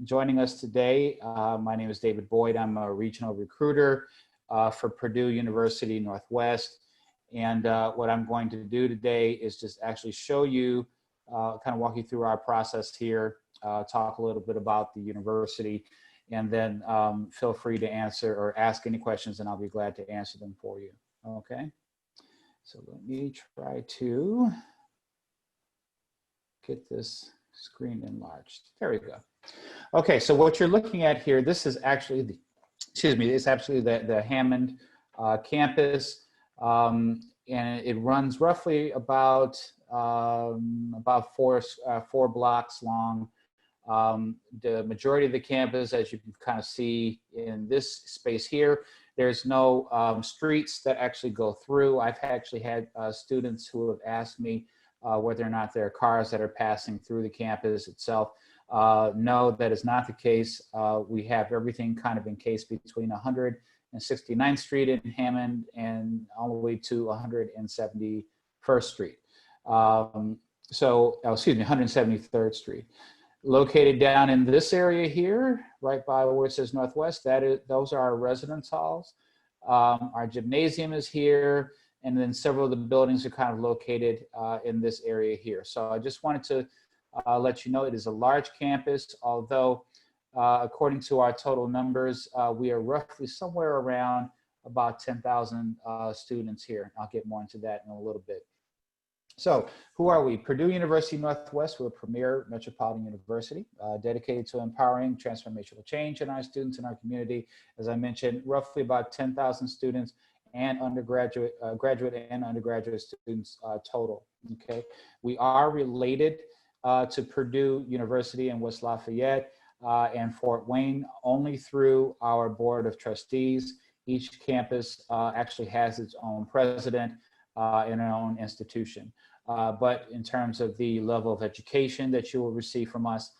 joining us today. My name is David Boyd. I'm a regional recruiter for Purdue University Northwest. And what I'm going to do today is just actually show you, kind of walk you through our process here, talk a little bit about the university, and then feel free to answer or ask any questions and I'll be glad to answer them for you. Okay, so let me try to get this screen enlarged. There we go. Okay, so what you're looking at here, this is actually the, it's actually the Hammond campus, and it runs roughly about four blocks long. The majority of the campus, as you can kind of see in this space here, there's no streets that actually go through. I've actually had students who have asked me whether or not there are cars that are passing through the campus itself. No, that is not the case. We have everything kind of encased between 169th Street in Hammond and all the way to 171st Street. Excuse me, 173rd Street. Located down in this area here, right by where it says Northwest, those are our residence halls. Our gymnasium is here, and then several of the buildings are kind of located in this area here. So I just wanted to let you know it is a large campus, although according to our total numbers, we are roughly somewhere around about 10,000 students here. I'll get more into that in a little bit. So who are we? Purdue University Northwest, we're a premier metropolitan university dedicated to empowering transformational change in our students and our community. As I mentioned, roughly about 10,000 students and undergraduate, graduate and undergraduate students total, okay? We are related to Purdue University in West Lafayette and Fort Wayne only through our board of trustees. Each campus actually has its own president in our own institution. But in terms of the level of education that you will receive from us,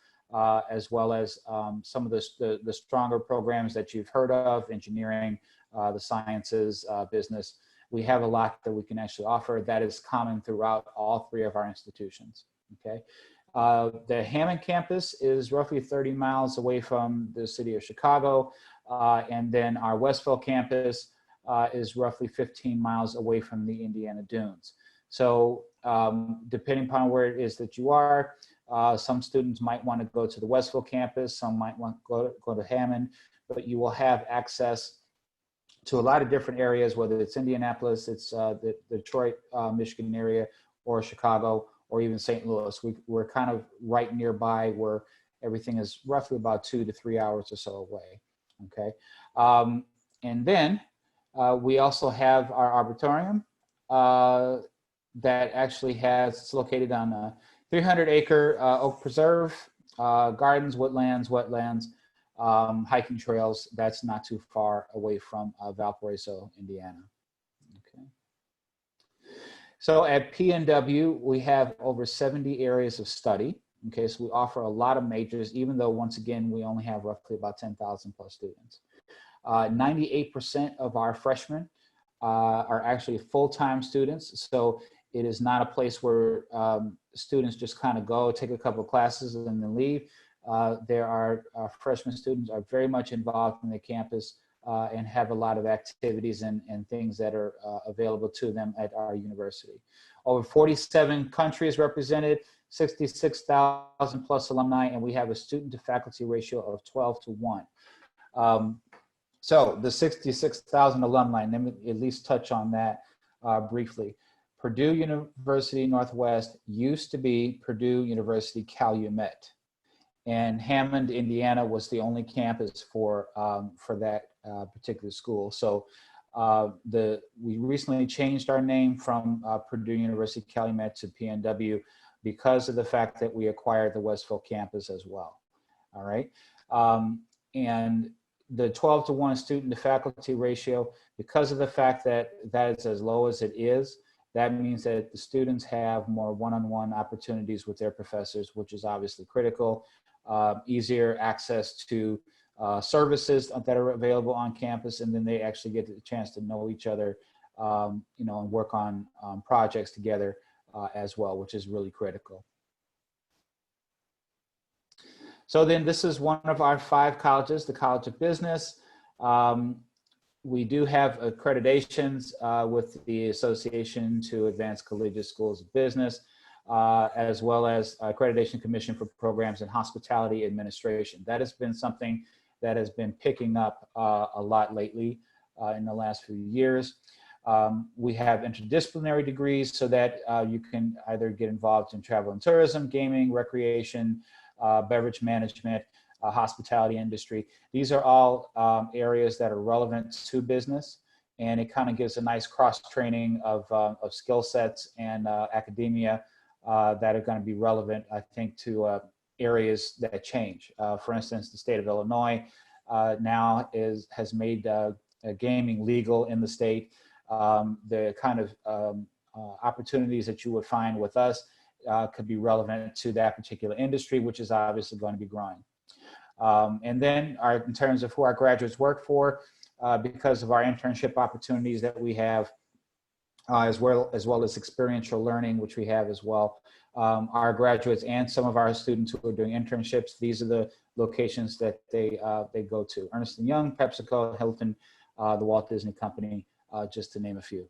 as well as some of the stronger programs that you've heard of, engineering, the sciences, business, we have a lot that we can actually offer that is common throughout all three of our institutions, okay? The Hammond campus is roughly 30 miles away from the city of Chicago, and then our Westville campus is roughly 15 miles away from the Indiana Dunes. So depending upon where it is that you are, some students might want to go to the Westville campus, some might want to go to Hammond, but you will have access to a lot of different areas, whether it's Indianapolis, it's the Detroit, Michigan area, or Chicago, or even St. Louis. We're kind of right nearby where everything is roughly about 2 to 3 hours or so away, okay? And then we also have our arboretum that actually it's located on a 300-acre oak preserve, gardens, woodlands, wetlands, hiking trails. That's not too far away from Valparaiso, Indiana. Okay. So at PNW, we have over 70 areas of study. Okay, so we offer a lot of majors, even though once again, we only have roughly about 10,000 plus students. 98% of our freshmen are actually full-time students. So it is not a place where students just kind of go, take a couple of classes and then leave. There are freshman students are very much involved in the campus and have a lot of activities and things that are available to them at our university. Over 47 countries represented, 66,000 plus alumni, and we have a student to faculty ratio of 12 to 1. So the 66,000 alumni, let me at least touch on that briefly. Purdue University Northwest used to be Purdue University Calumet, and Hammond, Indiana was the only campus for that particular school. So we recently changed our name from Purdue University Calumet to PNW because of the fact that we acquired the Westville campus as well, all right? And the 12 to 1 student to faculty ratio, because of the fact that that is as low as it is, that means that the students have more one-on-one opportunities with their professors, which is obviously critical. Easier access to services that are available on campus, and then they actually get the chance to know each other, you know, and work on projects together as well, which is really critical. So then this is one of our 5 colleges, the College of Business. We do have accreditations with the Association to Advanced Collegiate Schools of Business, as well as Accreditation Commission for Programs in Hospitality Administration. That has been something that has been picking up a lot lately in the last few years. We have interdisciplinary degrees so that you can either get involved in travel and tourism, gaming, recreation, beverage management, hospitality industry. These are all areas that are relevant to business, and it kind of gives a nice cross-training of skill sets and academia that are going to be relevant, I think, to areas that change. For instance, the state of Illinois now has made gaming legal in the state. The kind of opportunities that you would find with us could be relevant to that particular industry, which is obviously going to be growing. And then in terms of who our graduates work for, because of our internship opportunities that we have, as well as experiential learning, which we have as well. Our graduates and some of our students who are doing internships, these are the locations that they go to. Ernst & Young, PepsiCo, Hilton, the Walt Disney Company, just to name a few.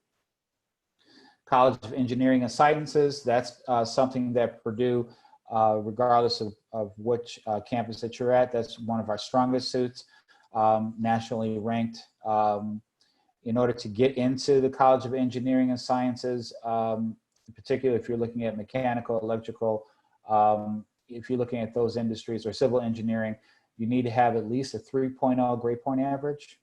College of Engineering and Sciences, that's something that Purdue, regardless of which campus that you're at, that's one of our strongest suits, nationally ranked. In order to get into the College of Engineering and Sciences, particularly if you're looking at mechanical, electrical, if you're looking at those industries, or civil engineering, you need to have at least a 3.0 grade point average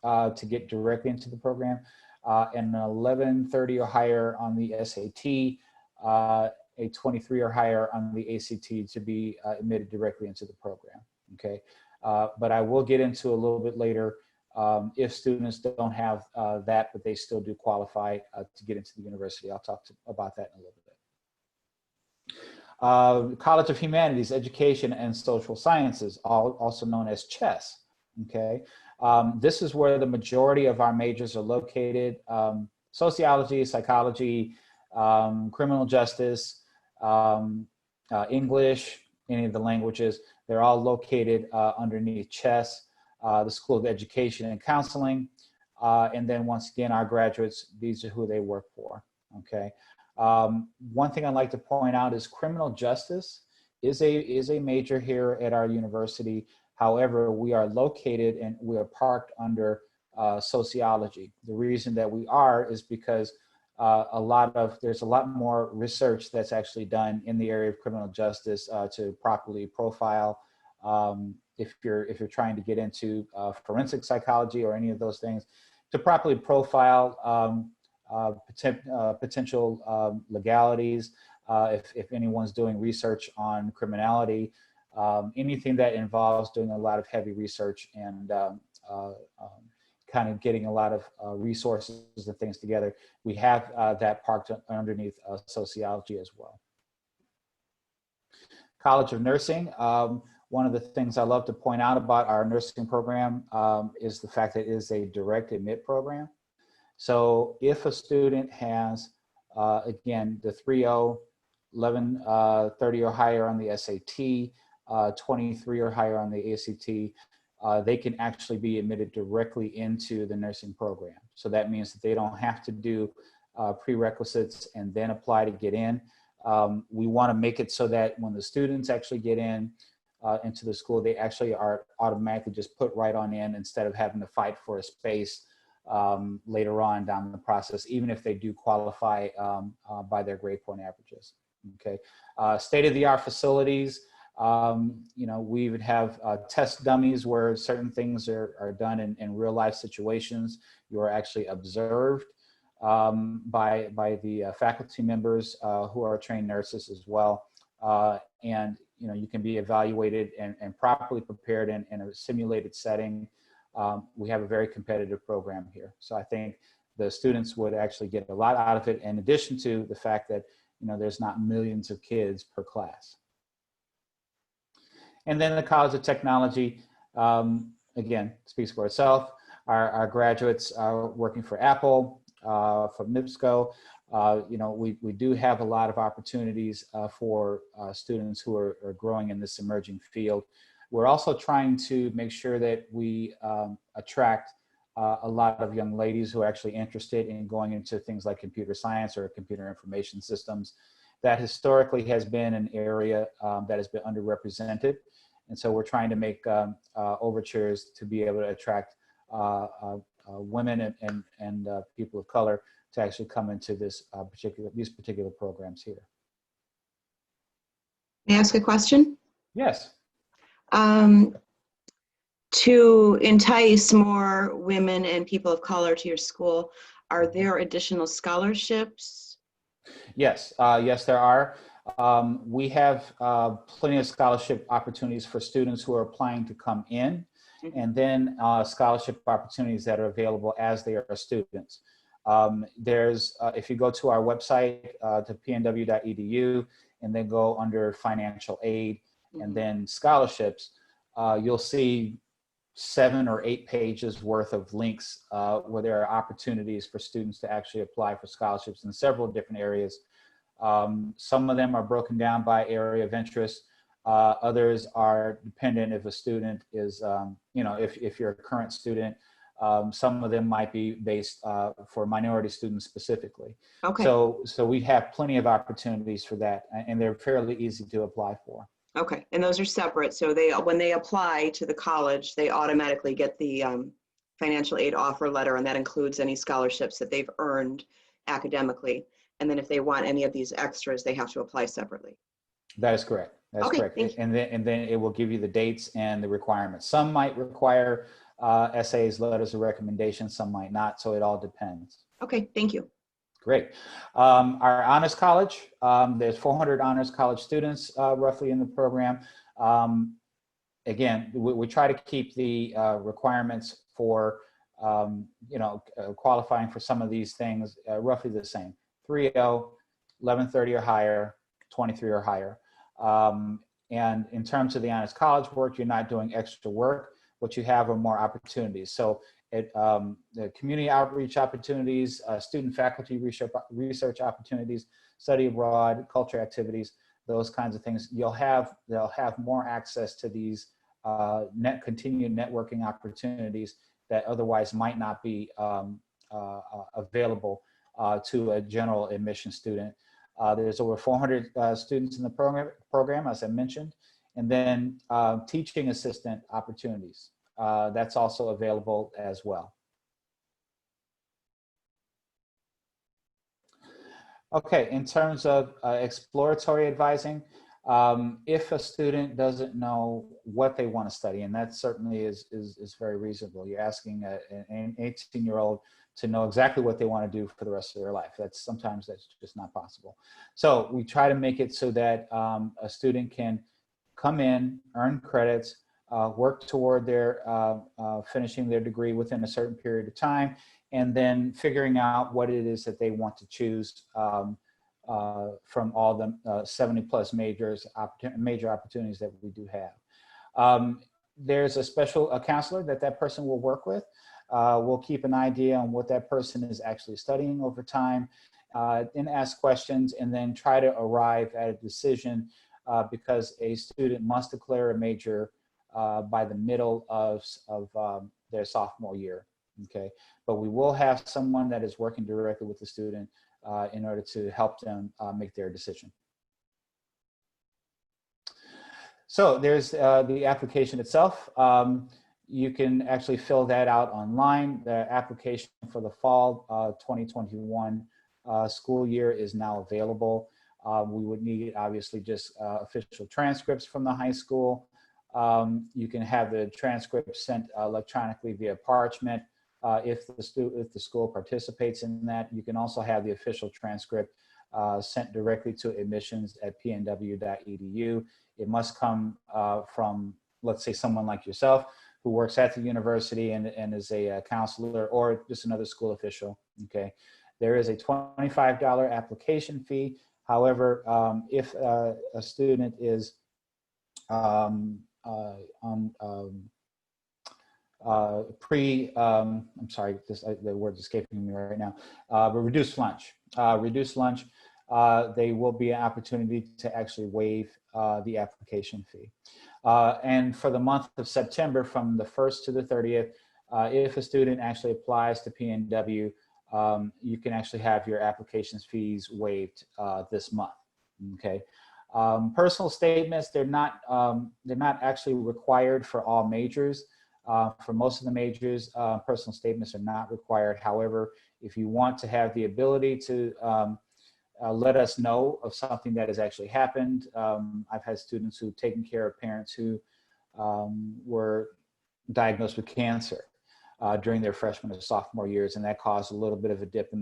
to get directly into the program, and an 1130 or higher on the SAT, a 23 or higher on the ACT to be admitted directly into the program, okay? But I will get into a little bit later if students don't have that, but they still do qualify to get into the university. I'll talk about that in a little bit. College of Humanities, Education, and Social Sciences, also known as CHESS, okay? This is where the majority of our majors are located. Sociology, psychology, criminal justice, English, any of the languages, they're all located underneath CHESS. The School of Education and Counseling, and then once again, our graduates, these are who they work for, okay? One thing I'd like to point out is criminal justice is a major here at our university. However, we are located and we are parked under sociology. The reason that we are is because there's a lot more research that's actually done in the area of criminal justice to properly profile if you're trying to get into forensic psychology or any of those things, to properly profile potential legalities, if anyone's doing research on criminality, anything that involves doing a lot of heavy research and kind of getting a lot of resources and things together. We have that parked underneath sociology as well. College of Nursing. One of the things I love to point out about our nursing program is the fact that it is a direct admit program. So if a student has, again, the 3.0, 1130 or higher on the SAT, 23 or higher on the ACT, they can actually be admitted directly into the nursing program. So that means that they don't have to do prerequisites and then apply to get in. We want to make it so that when the students actually get in, into the school, they actually are automatically just put right on in instead of having to fight for a space later on down the process, even if they do qualify by their grade point averages. Okay, state-of-the-art facilities. You know, we would have test dummies where certain things are done in real life situations. You are actually observed by the faculty members who are trained nurses as well, and you know, you can be evaluated and properly prepared in a simulated setting. We have a very competitive program here. So I think the students would actually get a lot out of it, in addition to the fact that, you know, there's not millions of kids per class. And then the College of Technology, again, speaks for itself. Our graduates are working for Apple, from NIPSCO. You know, we do have a lot of opportunities for students who are growing in this emerging field. We're also trying to make sure that we attract a lot of young ladies who are actually interested in going into things like computer science or computer information systems. That historically has been an area that has been underrepresented. And so we're trying to make overtures to be able to attract women and people of color to actually come into this these particular programs here. May I ask a question? Yes. To entice more women and people of color to your school, are there additional scholarships? Yes, yes, there are. We have plenty of scholarship opportunities for students who are applying to come in, and then scholarship opportunities that are available as they are students. There's, if you go to our website, to pnw.edu, and then go under financial aid and then scholarships, you'll see 7 or 8 pages worth of links where there are opportunities for students to actually apply for scholarships in several different areas. Some of them are broken down by area of interest. Others are dependent if a student is, you know, if you're a current student, some of them might be based for minority students specifically. Okay. So we have plenty of opportunities for that, and they're fairly easy to apply for. Okay, and those are separate. So they, when they apply to the college, they automatically get the financial aid offer letter, and that includes any scholarships that they've earned academically. And then if they want any of these extras, they have to apply separately. That is correct. That's correct. And then it will give you the dates and the requirements. Some might require essays, letters of recommendation, some might not. So it all depends. Okay, thank you. Great. Our honors college, there's 400 honors college students roughly in the program. Again, we try to keep the requirements for, you know, qualifying for some of these things roughly the same. 3.0, 1130 or higher, 23 or higher. And in terms of the honors college work, you're not doing extra work. What you have are more opportunities. So the community outreach opportunities, student faculty research opportunities, study abroad, culture activities, those kinds of things. They'll have more access to these continued networking opportunities that otherwise might not be available to a general admission student. There's over 400 students in the program, as I mentioned, and then teaching assistant opportunities. That's also available as well. Okay, in terms of exploratory advising, if a student doesn't know what they want to study, and that certainly is very reasonable. You're asking an 18-year-old to know exactly what they want to do for the rest of their life. Sometimes that's just not possible. So we try to make it so that a student can come in, earn credits, work toward their finishing their degree within a certain period of time, and then figuring out what it is that they want to choose from all the 70 plus major opportunities that we do have. There's a counselor that person will work with. We'll keep an idea on what that person is actually studying over time, and ask questions, and then try to arrive at a decision because a student must declare a major by the middle of their sophomore year. Okay, but we will have someone that is working directly with the student in order to help them make their decision. So there's the application itself. You can actually fill that out online. The application for the fall 2021 school year is now available. We would need obviously just official transcripts from the high school. You can have the transcript sent electronically via parchment. If the school participates in that, you can also have the official transcript sent directly to admissions@pnw.edu. It must come from, let's say, someone like yourself who works at the university and is a counselor, or just another school official. Okay, there is a $25 application fee. However, if a student is I'm sorry, the word is escaping me right now, but reduced lunch. There will be an opportunity to actually waive the application fee. And for the month of September, from the 1st to the 30th, if a student actually applies to PNW, you can actually have your applications fees waived this month. Okay. Personal statements, they're not actually required for all majors. For most of the majors, personal statements are not required. However, if you want to have the ability to let us know of something that has actually happened, I've had students who've taken care of parents who were diagnosed with cancer during their freshman or sophomore years, and that caused a little bit of a dip in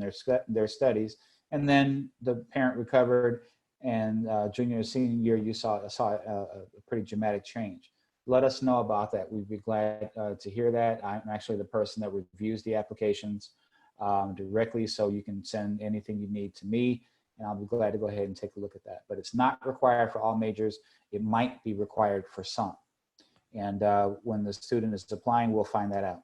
their studies. And then the parent recovered, and junior and senior year, you saw a pretty dramatic change. Let us know about that. We'd be glad to hear that. I'm actually the person that reviews the applications directly, so you can send anything you need to me, and I'll be glad to go ahead and take a look at that. But it's not required for all majors. It might be required for some. And when the student is applying, we'll find that out.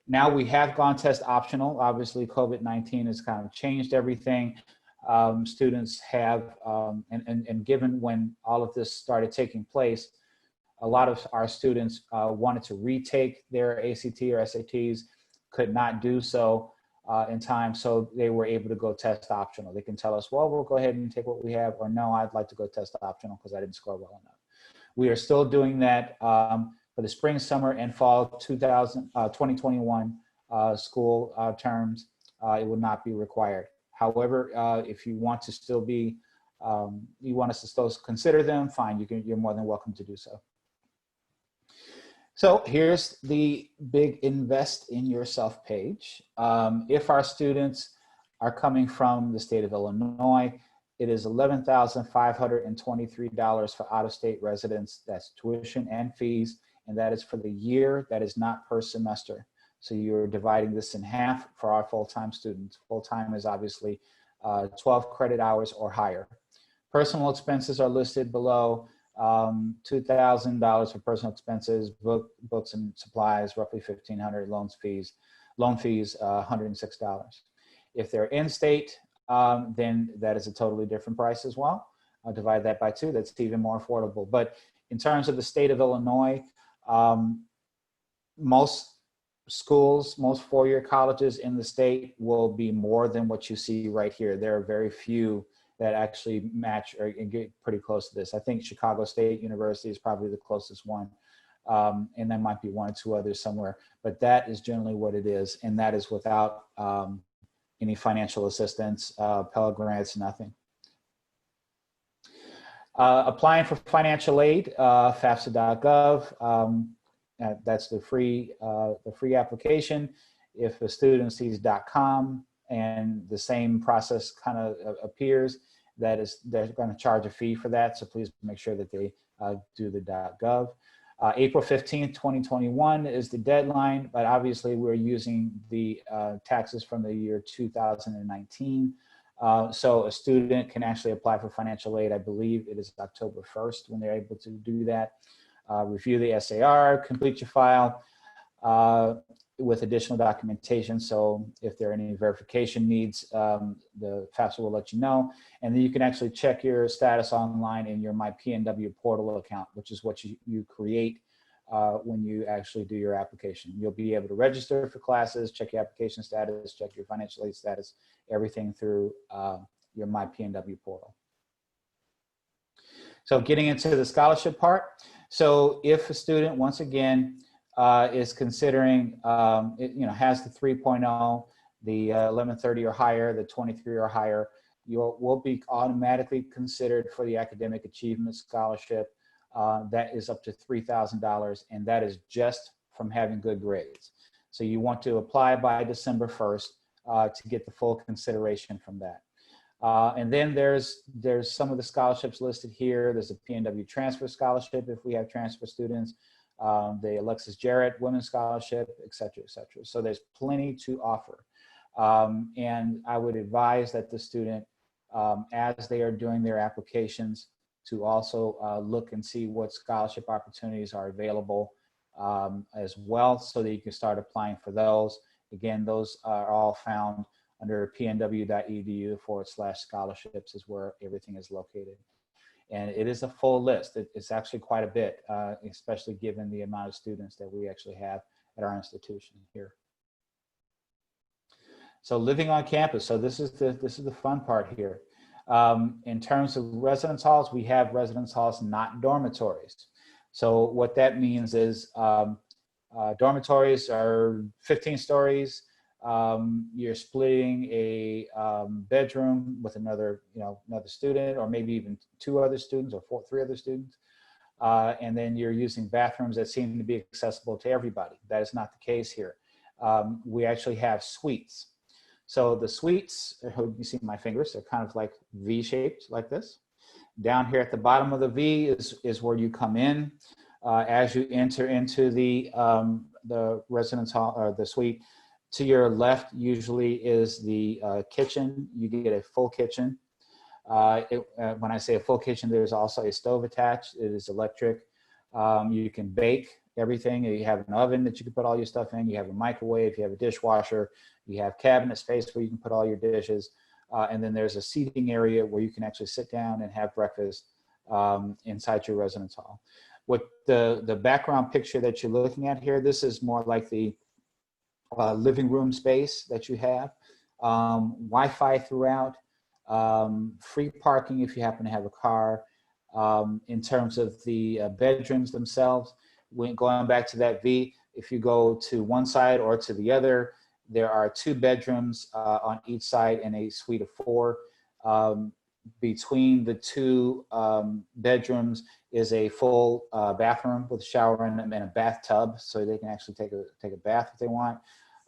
Now we have gone test optional. Obviously, COVID-19 has kind of changed everything. Students have, and given when all of this started taking place, a lot of our students wanted to retake their ACT or SATs, could not do so in time, so they were able to go test optional. They can tell us, well, we'll go ahead and take what we have, or no, I'd like to go test optional because I didn't score well enough. We are still doing that for the spring, summer, and fall 2021 school terms. It will not be required. However, if you want to still be, you want us to still consider them, fine, you're more than welcome to do so. So here's the big invest in yourself page. If our students are coming from the state of Illinois, it is $11,523 for out-of-state residents. That's tuition and fees, and that is for the year. That is not per semester. So you're dividing this in half for our full-time students. Full-time is obviously 12 credit hours or higher. Personal expenses are listed below. $2,000 for personal expenses, books and supplies, roughly $1,500. Loan fees, $106. If they're in-state, then that is a totally different price as well. I'll divide that by 2. That's even more affordable. But in terms of the state of Illinois, most schools, most four-year colleges in the state will be more than what you see right here. There are very few that actually match or get pretty close to this. I think Chicago State University is probably the closest one. And there might be 1 or 2 others somewhere, but that is generally what it is. And that is without any financial assistance, Pell Grants, nothing. Applying for financial aid, FAFSA.gov. That's the free application. If a student sees .com and the same process kind of appears, they're going to charge a fee for that. So please make sure that they do the .gov. April 15th, 2021 is the deadline, but obviously we're using the taxes from the year 2019. So a student can actually apply for financial aid. I believe it is October 1st when they're able to do that. Review the SAR, complete your file with additional documentation. So if there are any verification needs, the FAFSA will let you know. And then you can actually check your status online in your My PNW portal account, which is what you create when you actually do your application. You'll be able to register for classes, check your application status, check your financial aid status, everything through your My PNW portal. So getting into the scholarship part. So if a student, once again, is considering, has the 3.0, the 1130 or higher, the 23 or higher, you will be automatically considered for the Academic Achievement Scholarship. That is up to $3,000, and that is just from having good grades. So you want to apply by December 1st to get the full consideration from that. And then there's some of the scholarships listed here. There's a PNW Transfer Scholarship if we have transfer students, the Alexis Jarrett Women's Scholarship, et cetera, et cetera. So there's plenty to offer. And I would advise that the student, as they are doing their applications, to also look and see what scholarship opportunities are available as well, so that you can start applying for those. Again, those are all found under pnw.edu/scholarships is where everything is located. And it is a full list. It's actually quite a bit, especially given the amount of students that we actually have at our institution here. So living on campus. So this is the fun part here. In terms of residence halls, we have residence halls, not dormitories. So what that means is dormitories are 15 stories. You're splitting a bedroom with another student, or maybe even 2 other students, or 3 other students. And then you're using bathrooms that seem to be accessible to everybody. That is not the case here. We actually have suites. So the suites, you see my fingers, they're kind of like V-shaped like this. Down here at the bottom of the V is where you come in. As you enter into the residence hall or the suite, to your left usually is the kitchen. You get a full kitchen. When I say a full kitchen, there's also a stove attached. It is electric. You can bake everything. You have an oven that you can put all your stuff in. You have a microwave. You have a dishwasher. You have cabinet space where you can put all your dishes. And then there's a seating area where you can actually sit down and have breakfast inside your residence hall. What the background picture that you're looking at here, this is more like the living room space that you have. Wi-Fi throughout. Free parking if you happen to have a car. In terms of the bedrooms themselves, going back to that V, if you go to one side or to the other, there are 2 bedrooms on each side in a suite of 4. Between the 2 bedrooms is a full bathroom with a shower and a bathtub, so they can actually take a bath if they want.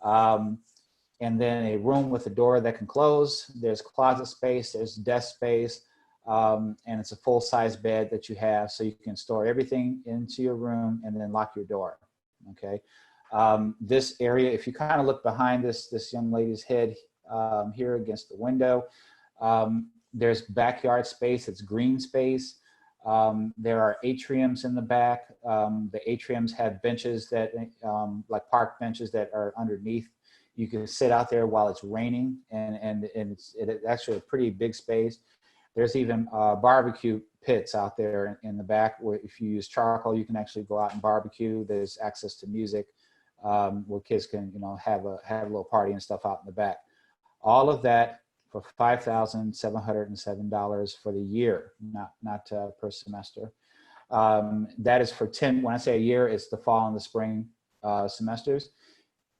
And then a room with a door that can close. There's closet space, there's desk space, and it's a full-size bed that you have, so you can store everything into your room and then lock your door, okay? This area, if you kind of look behind this young lady's head here against the window, there's backyard space, it's green space. There are atriums in the back. The atriums have benches that, like park benches that are underneath. You can sit out there while it's raining, and it's actually a pretty big space. There's even barbecue pits out there in the back where if you use charcoal, you can actually go out and barbecue. There's access to music where kids can, have a little party and stuff out in the back. All of that for $5,707 for the year, not per semester. That is for 10, when I say a year, it's the fall and the spring semesters.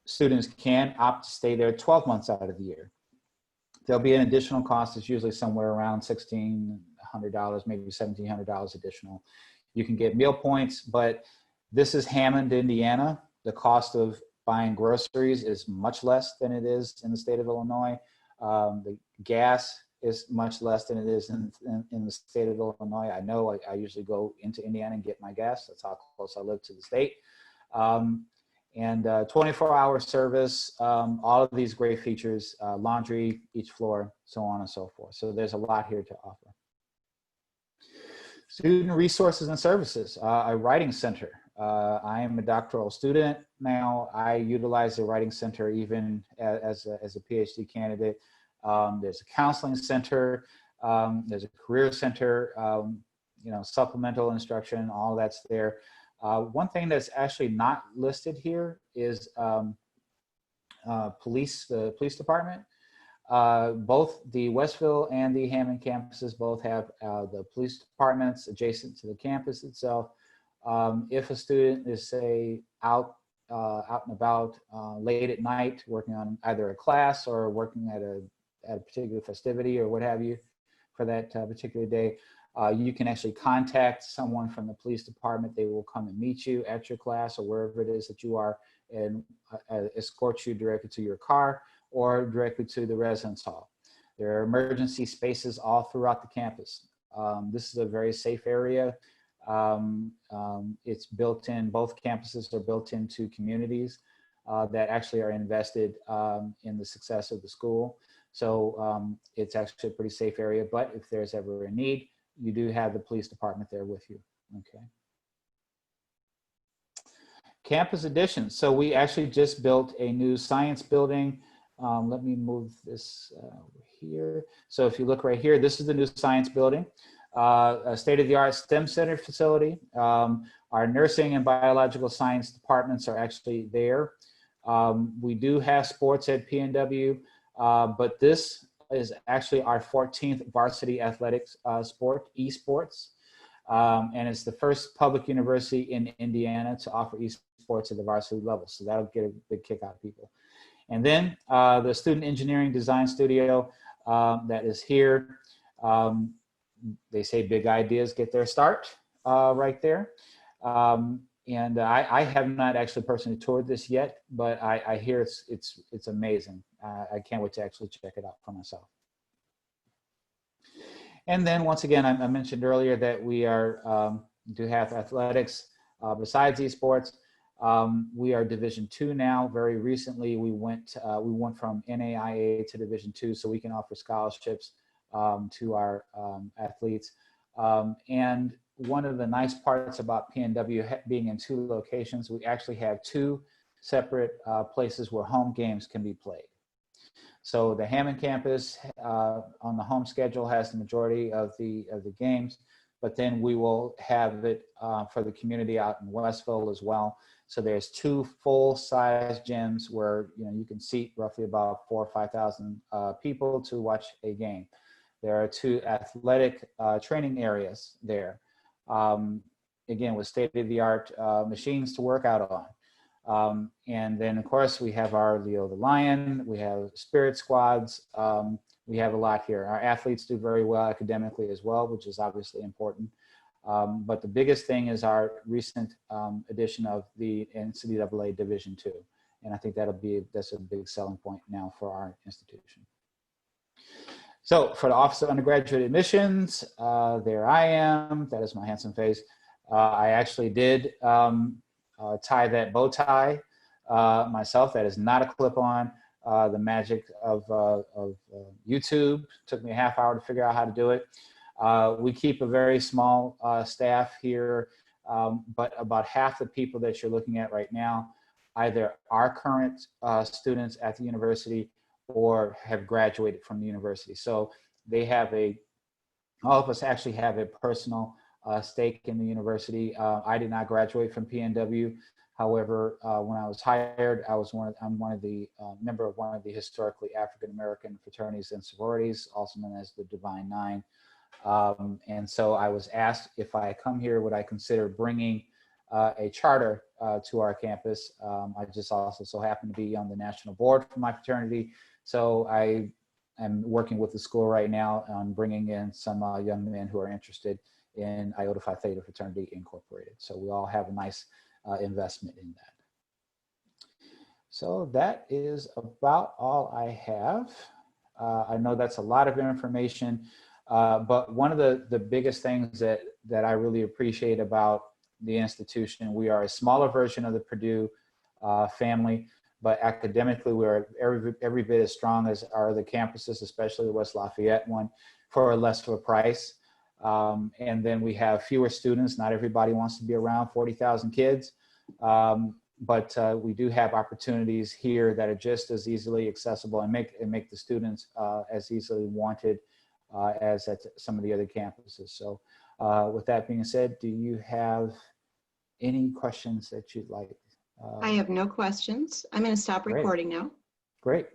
Students can opt to stay there 12 months out of the year. There'll be an additional cost. It's usually somewhere around $1,600, maybe $1,700 additional. You can get meal points, but this is Hammond, Indiana. The cost of buying groceries is much less than it is in the state of Illinois. The gas is much less than it is in the state of Illinois. I know I usually go into Indiana and get my gas. That's how close I live to the state. And 24-hour service, all of these great features, laundry, each floor, so on and so forth. So there's a lot here to offer. Student resources and services, a writing center. I am a doctoral student now. I utilize the writing center even as a PhD candidate. There's a counseling center, there's a career center, supplemental instruction, all that's there. One thing that's actually not listed here is the police department. Both the Westville and the Hammond campuses both have the police departments adjacent to the campus itself. If a student is, say, out and about late at night working on either a class or working at a particular festivity or what have you for that particular day, you can actually contact someone from the police department. They will come and meet you at your class or wherever it is that you are and escort you directly to your car or directly to the residence hall. There are emergency spaces all throughout the campus. This is a very safe area. It's built in, both campuses are built into communities that actually are invested in the success of the school. So it's actually a pretty safe area, but if there's ever a need, you do have the police department there with you, okay? Campus additions. So we actually just built a new science building. Let me move this over here. So if you look right here, this is the new science building, a state-of-the-art STEM center facility. Our nursing and biological science departments are actually there. We do have sports at PNW, but this is actually our 14th varsity athletics sport, esports. And it's the first public university in Indiana to offer esports at the varsity level. So that'll get a big kick out of people. And then the student engineering design studio that is here. They say big ideas get their start right there. And I have not actually personally toured this yet, but I hear it's amazing. I can't wait to actually check it out for myself. And then once again, I mentioned earlier that we do have athletics besides esports. We are Division II now. Very recently, we went from NAIA to Division II, so we can offer scholarships to our athletes. And one of the nice parts about PNW being in 2 locations, we actually have 2 separate places where home games can be played. So the Hammond campus on the home schedule has the majority of the games, but then we will have it for the community out in Westville as well. So there's 2 full-size gyms where you can seat roughly about 4,000 or 5,000 people to watch a game. There are 2 athletic training areas there. Again, with state-of-the-art machines to work out on. And then, of course, we have our Leo the Lion, we have spirit squads, we have a lot here. Our athletes do very well academically as well, which is obviously important. But the biggest thing is our recent addition of the NCAA Division II. And I think that's a big selling point now for our institution. So for the Office of Undergraduate Admissions, there I am. That is my handsome face. I actually did tie that bow tie myself. That is not a clip-on. The magic of YouTube took me a half hour to figure out how to do it. We keep a very small staff here, but about half the people that you're looking at right now either are current students at the university or have graduated from the university. So they have all of us actually have a personal stake in the university. I did not graduate from PNW. However, when I was hired, I'm one of the member of one of the historically African-American fraternities and sororities, also known as the Divine Nine. And so I was asked if I come here, would I consider bringing a charter to our campus. I just also so happen to be on the national board for my fraternity. So I am working with the school right now on bringing in some young men who are interested in Iota Phi Theta Fraternity Incorporated. So we all have a nice investment in that. So that is about all I have. I know that's a lot of information, but one of the biggest things that I really appreciate about the institution, we are a smaller version of the Purdue family, but academically we're every bit as strong as are the campuses, especially the West Lafayette one, for a less of a price. And then we have fewer students. Not everybody wants to be around 40,000 kids. But we do have opportunities here that are just as easily accessible and make the students as easily wanted as at some of the other campuses. So with that being said, do you have any questions that you'd like? I have no questions. I'm going to stop recording now. Great.